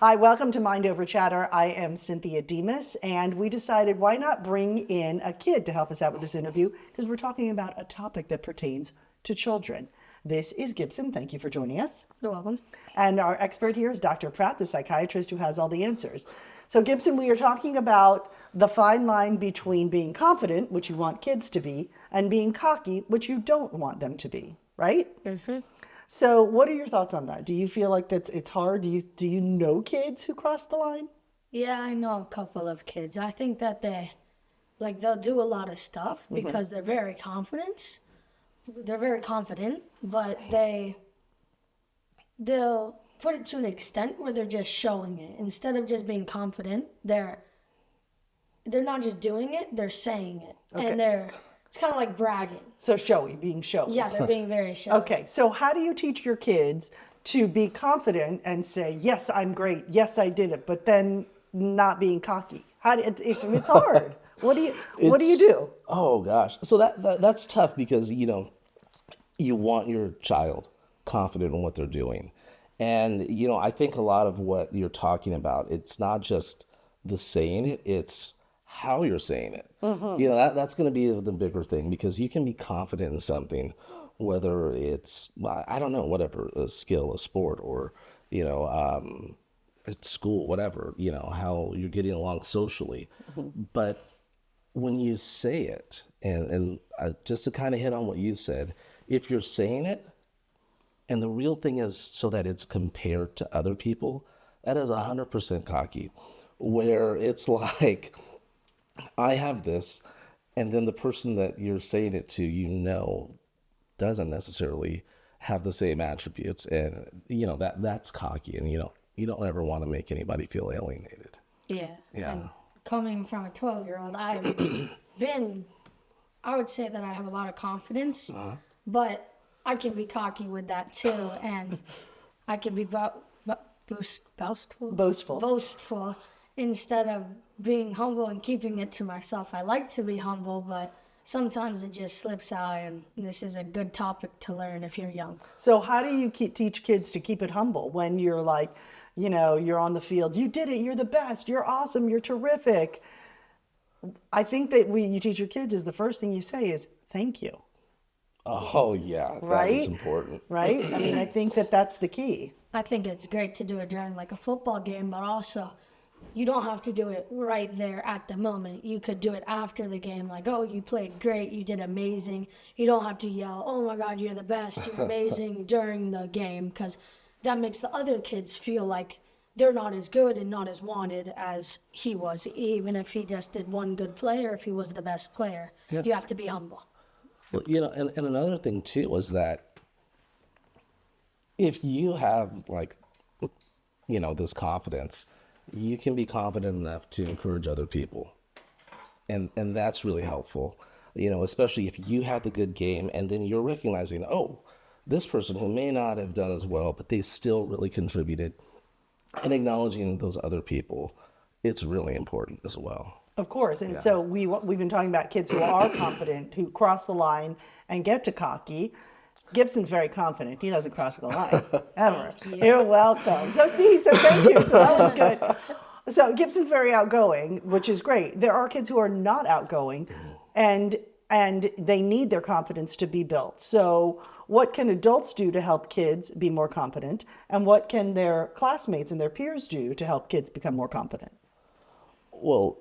Hi, welcome to Mind Over Chatter. I am Cynthia Demos, and we decided why not bring in a kid to help us out with this interview, because we're talking about a topic that pertains to children. This is Gibson. Thank you for joining us. You're welcome. And our expert here is Dr. Pratt, the psychiatrist who has all the answers. So Gibson, we are talking about the fine line between being confident, which you want kids to be, and being cocky, which you don't want them to be, right? Mm-hmm. So what are your thoughts on that? Do you feel like it's hard? Do you know kids who cross the line? Yeah, I know a couple of kids. I think that they'll do a lot of stuff because they're very confident. They're very confident, but they'll put it to an extent where they're just showing it. Instead of just being confident, they're not just doing it, they're saying it. Okay. And it's kind of like bragging. So showy, being showy. Yeah, they're being very showy. Okay, so how do you teach your kids to be confident and say, yes, I'm great, yes, I did it, but then not being cocky? It's hard. What do you do? Oh gosh, so that's tough because you want your child confident in what they're doing, and I think a lot of what you're talking about, it's not just the saying it, it's how you're saying it. That's going to be the bigger thing, because you can be confident in something, whether it's, I don't know, whatever, a skill, a sport, or at school, whatever, how you're getting along socially. But when you say it, and just to kind of hit on what you said, if you're saying it, and the real thing is so that it's compared to other people, that is 100% cocky, where it's like, I have this, and then the person that you're saying it to, doesn't necessarily have the same attributes, and that's cocky, and you don't ever want to make anybody feel alienated. Yeah. Yeah. And coming from a 12-year-old, I would say that I have a lot of confidence, but I can be cocky with that too, and I can be boastful instead of being humble and keeping it to myself. I like to be humble, but sometimes it just slips out, and this is a good topic to learn if you're young. So how do you teach kids to keep it humble when you're like, you're on the field, you did it, you're the best, you're awesome, you're terrific? I think that you teach your kids is the first thing you say is thank you. Oh yeah, right? That is important. Right? I mean, I think that's the key. I think it's great to do it during like a football game, but also you don't have to do it right there at the moment. You could do it after the game, like, oh, you played great, you did amazing. You don't have to yell, oh my God, you're the best, you're amazing during the game, because that makes the other kids feel like they're not as good and not as wanted as he was, even if he just did one good play or if he was the best player. Yeah. You have to be humble. Well, and another thing too was that if you have this confidence, you can be confident enough to encourage other people. And that's really helpful, especially if you have the good game and then you're recognizing, oh, this person who may not have done as well, but they still really contributed, and acknowledging those other people, it's really important as well. Of course. And so we've been talking about kids who are confident, who cross the line and get to cocky. Gibson's very confident. He doesn't cross the line, ever. You're welcome. So thank you. So that was good. So Gibson's very outgoing, which is great. There are kids who are not outgoing, and they need their confidence to be built. So what can adults do to help kids be more confident? And what can their classmates and their peers do to help kids become more confident? Well,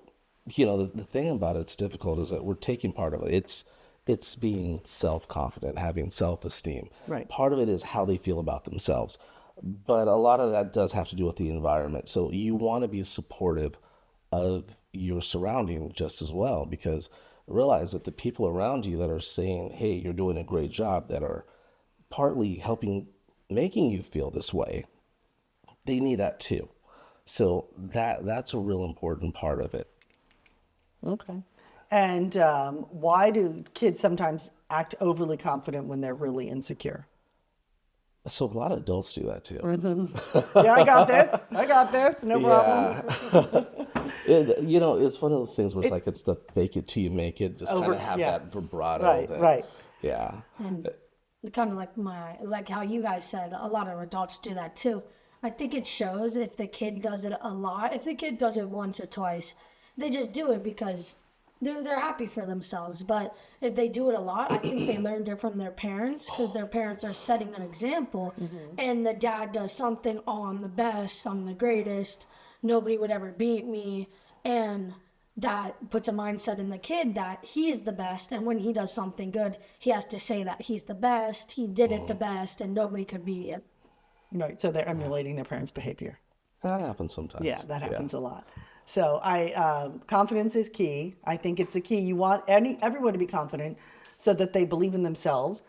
the thing about it's difficult is that we're taking part of it. It's being self-confident, having self-esteem. Right. Part of it is how they feel about themselves. But a lot of that does have to do with the environment. So you want to be supportive of your surrounding just as well, because realize that the people around you that are saying, hey, you're doing a great job, that are partly making you feel this way, they need that too. So that's a real important part of it. Okay. And why do kids sometimes act overly confident when they're really insecure? So a lot of adults do that too. Mm-hmm. Yeah, I got this, no problem. It's one of those things where it's the fake it till you make it, just kind of have that vibrato. Right. Yeah. And kind of like how you guys said, a lot of adults do that too. I think it shows if the kid does it a lot. If the kid does it once or twice, they just do it because they're happy for themselves. But if they do it a lot, I think they learned it from their parents because their parents are setting an example. And the dad does something, oh, I'm the best, I'm the greatest, nobody would ever beat me. And that puts a mindset in the kid that he's the best. And when he does something good, he has to say that he's the best, he did it the best, and nobody could beat it. Right, so they're emulating their parents' behavior. That happens sometimes. Yeah, that happens a lot. So confidence is key. I think it's a key. You want everyone to be confident so that they believe in themselves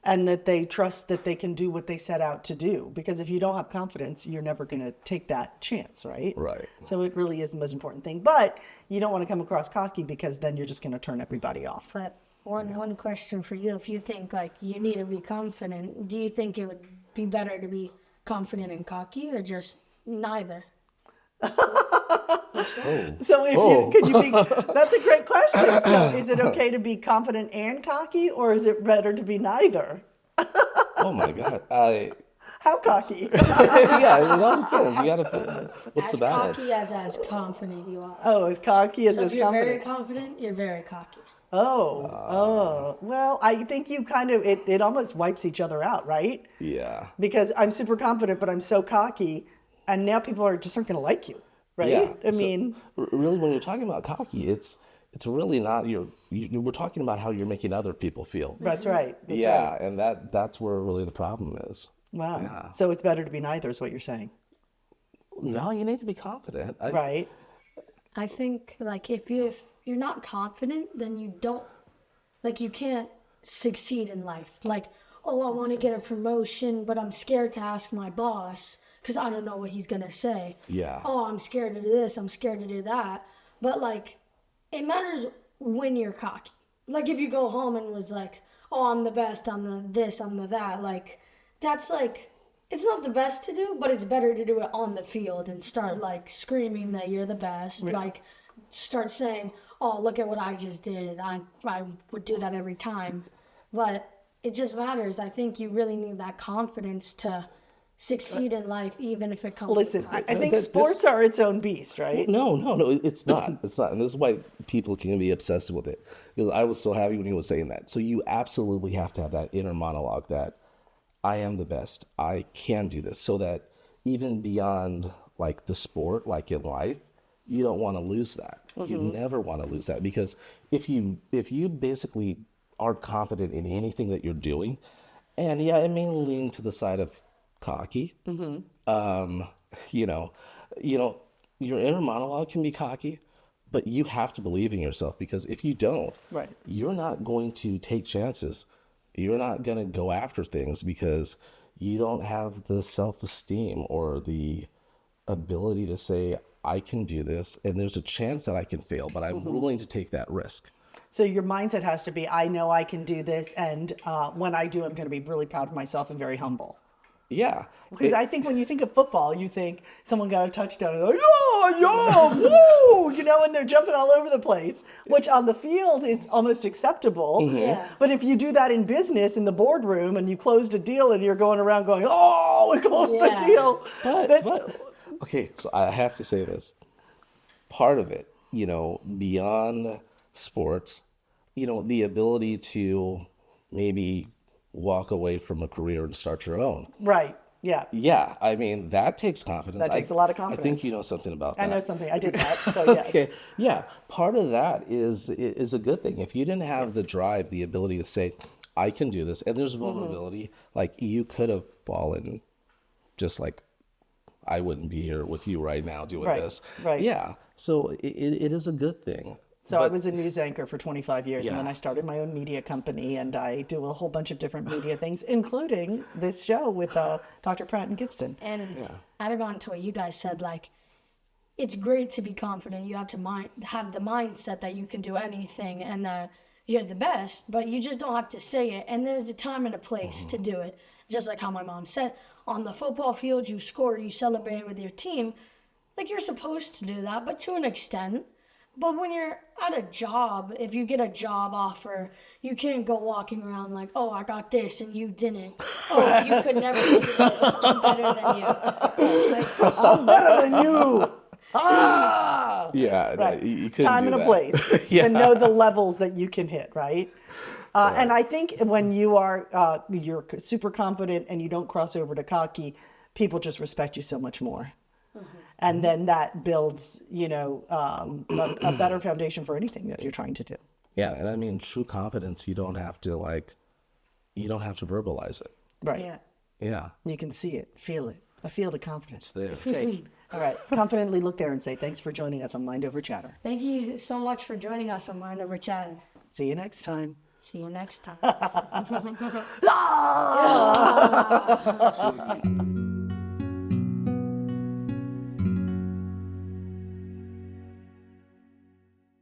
and that they trust that they can do what they set out to do. Because if you don't have confidence, you're never going to take that chance, right? Right. So it really is the most important thing. But you don't want to come across cocky because then you're just going to turn everybody off. But one question for you, if you think like you need to be confident, do you think it would be better to be confident and cocky or just neither? So could you be, that's a great question. So is it okay to be confident and cocky, or is it better to be neither? Oh my God. How cocky? Yeah, it all depends. You gotta. What's the balance? As cocky as confident you are. Oh, as cocky as So if you're confident. very confident, you're very cocky. Well, I think you kind of, it almost wipes each other out, right? Yeah. Because I'm super confident, but I'm so cocky, and now people aren't going to like you, right? Yeah. I mean, Really, when you're talking about cocky, it's really not we're talking about how you're making other people feel. that's right. That's Yeah, right. and that's where really the problem is. Wow. Yeah. So it's better to be neither, is what you're saying, No, you need to be confident. right? I think like if you're not confident, then you can't succeed in life. Like, oh, I want to get a promotion, but I'm scared to ask my boss because I don't know what he's going to say. Yeah. Oh, I'm scared to do this, I'm scared to do that. But like, it matters when you're cocky. Like if you go home and was like, oh, I'm the best, I'm the this, I'm the that, like, that's like, it's not the best to do, but it's better to do it on the field and start like screaming that you're the best. Right. Like start saying, oh, look at what I just did. I would do that every time. But it just matters. I think you really need that confidence to succeed in life, even if it comes. Listen, I think this- sports are its own beast, right? No, it's not. It's not. And this is why people can be obsessed with it. Because I was so happy when he was saying that. So you absolutely have to have that inner monologue that I am the best. I can do this. So that even beyond like the sport, like in life, you don't want to lose that. You never want to lose that, because if you basically are confident in anything that you're doing, and yeah, it may lean to the side of cocky. You know, your inner monologue can be cocky, but you have to believe in yourself, because if you don't, Right. you're not going to take chances. You're not going to go after things because you don't have the self-esteem or the ability to say, I can do this, and there's a chance that I can fail, but I'm willing to take that risk. So your mindset has to be, I know I can do this, and when I do, I'm going to be really proud of myself and very humble. Yeah. Because I think when you think of football, you think someone got a touchdown, and they're like, yeah, woo, and they're jumping all over the place, which on the field is almost acceptable. Yeah. But if you do that in business, in the boardroom, and you closed a deal, and you're going around going, oh, we closed the Yeah. deal. But okay, so I have to say this. Part of it, beyond sports, the ability to maybe walk away from a career and start your own. Right, yeah. Yeah, I mean, that takes confidence. That takes a lot of I think confidence. you know something about that. I know something. I did that, so yes. Okay. Yeah, part of that is a good thing. If you didn't have the drive, the ability to say, I can do this, and there's vulnerability, like you could have fallen, just like I wouldn't be here with you right now doing Right, this. right. Yeah, so it is a good thing. So I But- was a news anchor for 25 years, and Yeah. then I started my own media company, and I do a whole bunch of different media things, including this show with Dr. Pratt and Gibson. And adding on to what you guys said, like, it's great to be confident. You have to have the mindset that you can do anything and that you're the best, but you just don't have to say it. And there's a time and a place to do it. Just like how my mom said, on the football field, you score, you celebrate with your team. Like, you're supposed to do that, but to an extent. But when you're at a job, if you get a job offer, you can't go walking around like, oh, I got this and you didn't. Oh, you could never do this. I'm better than you. Like, I'm better than you. Ah! Yeah, Right. you couldn't Time do and a that. place. Yeah. And know the levels that you can hit, right? And I think when you are you're super confident and you don't cross over to cocky, people just respect you so much more. And then that builds, a better foundation for anything that you're trying to do. Yeah, and I mean, true confidence, you don't have to verbalize it. Right. yeah. Yeah, You can see it, feel it. I feel the confidence. it's there. It's great. All right. Confidently look there and say, thanks for joining us on Mind Over Chatter. Thank you so much for joining us on Mind Over Chatter. See you next time. See you next time. Ah!